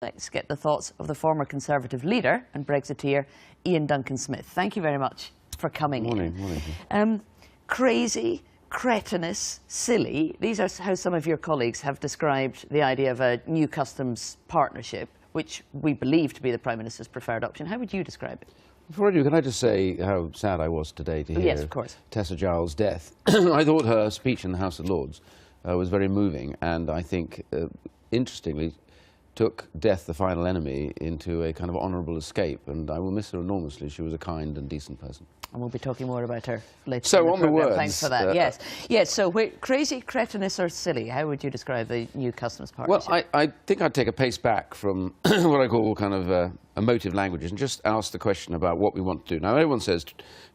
Let's get the thoughts of the former Conservative leader and Brexiteer Iain Duncan Smith. Thank you very much for coming in. Morning. Crazy, cretinous, silly. These are how some of your colleagues have described the idea of a new customs partnership, which we believe to be the Prime Minister's preferred option. How would you describe it? Before I do, can I just say how sad I was today to hear Yes, of course. Tessa Giles' death. I thought her speech in the House of Lords was very moving, and I think, interestingly, took death, the final enemy, into a kind of honourable escape, and I will miss her enormously. She was a kind and decent person. And we'll be talking more about her later. So on the words, thanks for that. Yes. So crazy, cretinous, or silly? How would you describe the new customs partnership? Well, I think I'd take a pace back from what I call kind of emotive languages and just ask the question about what we want to do. Now, everyone says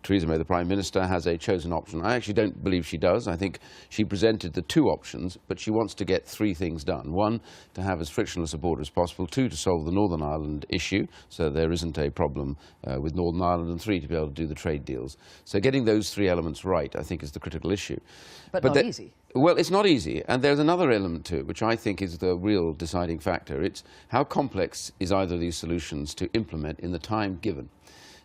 Theresa May, the Prime Minister, has a chosen option. I actually don't believe she does. I think she presented the two options, but she wants to get three things done. One, to have as frictionless a border as possible. Two, to solve the Northern Ireland issue, so there isn't a problem with Northern Ireland. And three, to be able to do the trade deals. So getting those three elements right, I think, is the critical issue. But not easy. Well, it's not easy, and there's another element to it, which I think is the real deciding factor. It's how complex is either of these solutions to implement in the time given.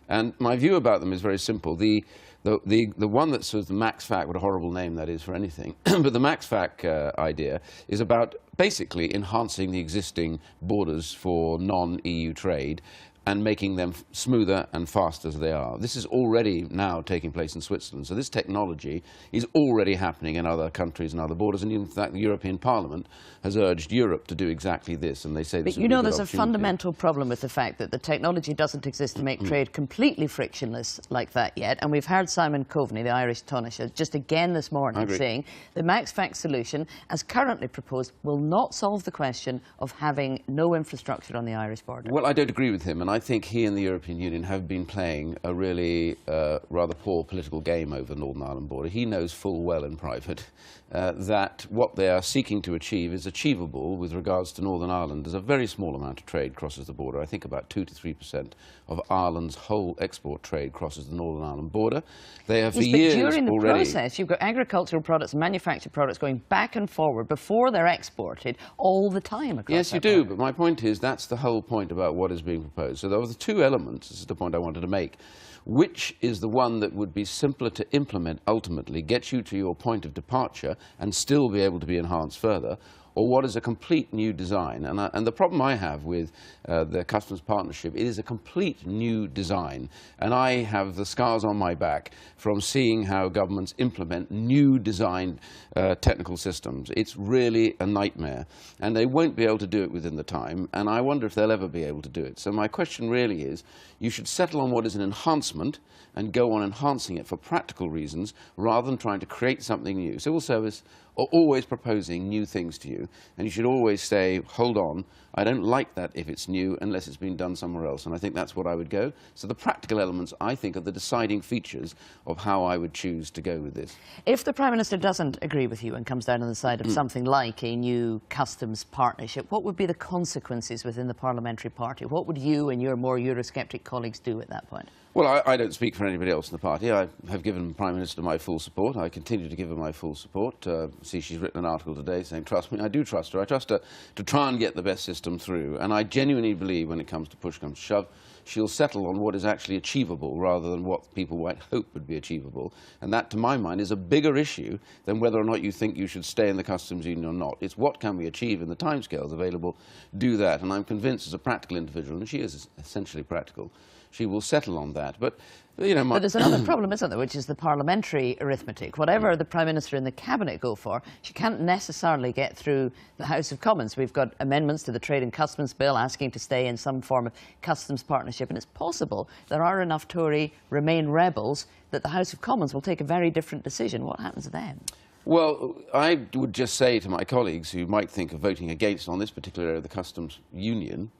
And my view about them is very simple. The one that's sort of the max fac, what a horrible name that is for anything, but the max fac idea is about basically enhancing the existing borders for non-EU trade and making them smoother and faster as they are. This is already now taking place in Switzerland. So this technology is already happening in other countries and other borders. And in fact, the European Parliament has urged Europe to do exactly this. And they say this. But you know, there's a fundamental problem with the fact that the technology doesn't exist to make trade completely frictionless like that yet. And we've heard Simon Coveney, the Irish Taoiseach, just again this morning saying the max fac solution, as currently proposed, will not solve the question of having no infrastructure on the Irish border. Well, I don't agree with him. And I think he and the European Union have been playing a really rather poor political game over the Northern Ireland border. He knows full well in private that what they are seeking to achieve is achievable with regards to Northern Ireland. There's a very small amount of trade crosses the border. I think about 2 to 3% of Ireland's whole export trade crosses the Northern Ireland border. They have for years already. During the process, you've got agricultural products, manufactured products going back and forward before they're exported all the time across Yes, you do, but my point is that's the whole point about what is being proposed. So there were the two elements, this is the point I wanted to make. Which is the one that would be simpler to implement ultimately, get you to your point of departure and still be able to be enhanced further, or what is a complete new design? And the problem I have with the customs partnership, it is a complete new design. And I have the scars on my back from seeing how governments implement new designed technical systems. It's really a nightmare. And they won't be able to do it within the time. And I wonder if they'll ever be able to do it. So my question really is, you should settle on what is an enhancement and go on enhancing it for practical reasons rather than trying to create something new. Civil service are always proposing new things to you, and you should always say, hold on, I don't like that if it's new unless it's been done somewhere else, and I think that's what I would go. So the practical elements, I think, are the deciding features of how I would choose to go with this. If the Prime Minister doesn't agree with you and comes down on the side of something like a new customs partnership, what would be the consequences within the parliamentary party? What would you and your more Eurosceptic colleagues do at that point? Well, I don't speak for anybody else in the party. I have given the Prime Minister my full support. I continue to give her my full support. See, she's written an article today saying, trust me. I do trust her. I trust her to try and get the best system through. And I genuinely believe when it comes to push comes to shove, she'll settle on what is actually achievable rather than what people might hope would be achievable. And that, to my mind, is a bigger issue than whether or not you think you should stay in the customs union or not. It's what can we achieve in the timescales available, do that. And I'm convinced as a practical individual, and she is essentially practical, she will settle on that. But, you know, but there's another problem, isn't there, which is the parliamentary arithmetic. Whatever the Prime Minister and the Cabinet go for, she can't necessarily get through the House of Commons. We've got amendments to the Trade and Customs Bill asking to stay in some form of customs partnership, and it's possible there are enough Tory Remain rebels that the House of Commons will take a very different decision. What happens then? Well, I would just say to my colleagues who might think of voting against on this particular area of the customs union,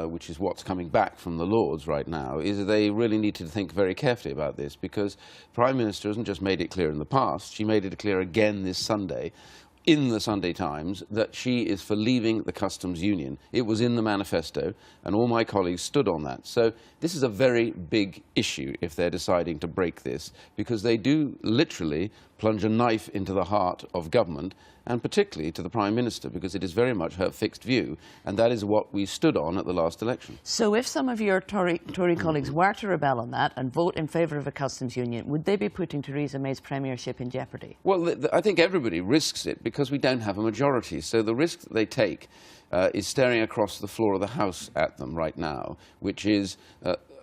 which is what's coming back from the Lords right now, is that they really need to think very carefully about this, because the Prime Minister hasn't just made it clear in the past, she made it clear again this Sunday in the Sunday Times that she is for leaving the customs union. It was in the manifesto, and all my colleagues stood on that. So this is a very big issue if they're deciding to break this, because they do literally plunge a knife into the heart of government, and particularly to the Prime Minister, because it is very much her fixed view, and that is what we stood on at the last election. So if some of your Tory colleagues were to rebel on that and vote in favour of a customs union, would they be putting Theresa May's premiership in jeopardy? Well, I think everybody risks it because we don't have a majority. So the risk that they take is staring across the floor of the House at them right now, which is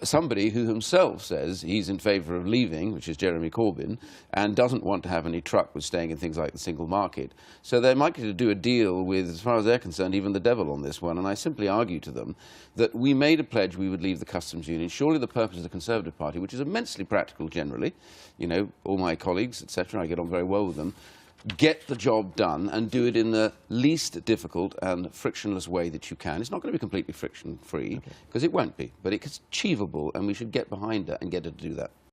somebody who himself says he's in favour of leaving, which is Jeremy Corbyn, and doesn't want to have any truck with staying in things like the single market. So they're likely to do a deal with, as far as they're concerned, even the devil on this one. And I simply argue to them that we made a pledge we would leave the customs union. Surely the purpose of the Conservative Party, which is immensely practical generally, you know, all my colleagues, etc., I get on very well with them, get the job done and do it in the least difficult and frictionless way that you can. It's not going to be completely friction-free, because it won't be, but it's achievable, and we should get behind it and get it to do that.